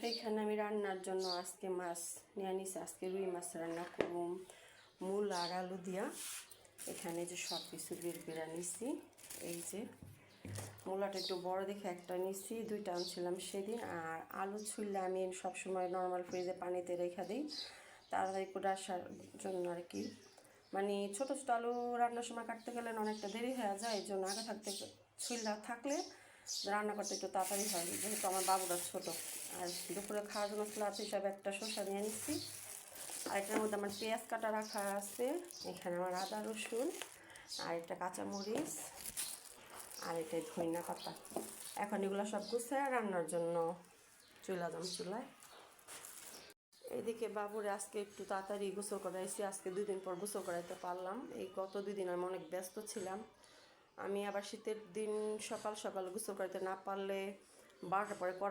এইখানে আমি রান্নার জন্য আজকে মাছ নিয়ে নিছি। আজকে রুই মাছ রান্না করব মূলা আর আলু দিয়া। এখানে যে সব কিছু বের নিছি। এই যে মূলাটা একটু বড় দেখে একটা নিছি, দুইটা আনছিলাম সেদিন। আর আলু ছুললে আমি সবসময় নর্মাল ফ্রিজে পানিতে রেখে দিই তাড়াতাড়ি করে আসার জন্য আর কি। মানে ছোটো ছোটো আলু রান্নার সময় কাটতে গেলে অনেকটা দেরি হয়ে যায়, এই জন্য আগে থাকতে ছুললা থাকলে রান্না করতে একটু তাড়াতাড়ি হয়, যেহেতু আমার বাবুরা ছোটো। আর দুপুরে খাওয়ার জন্য স্লাদ হিসাবে একটা শসা নিয়ে নিচ্ছি। আর এটার মধ্যে আমার পেঁয়াজ কাটা রাখা আছে, এখানে আমার আদা রসুন আর একটা কাঁচামরিচ আর এটা ধনিয়া পাতা। এখন এগুলো সব গুছায় রান্নার জন্য চুলায়। এইদিকে বাবুরে আজকে একটু তাড়াতাড়ি গোসল করাইছি। আজকে 2 দিন পর গোসল করাইতে পারলাম। এই গত 2 দিন আমি অনেক ব্যস্ত ছিলাম। আমি আবার শীতের দিন সকাল সকাল গোসল করাইতে না পারলে 12টার পরে করাই।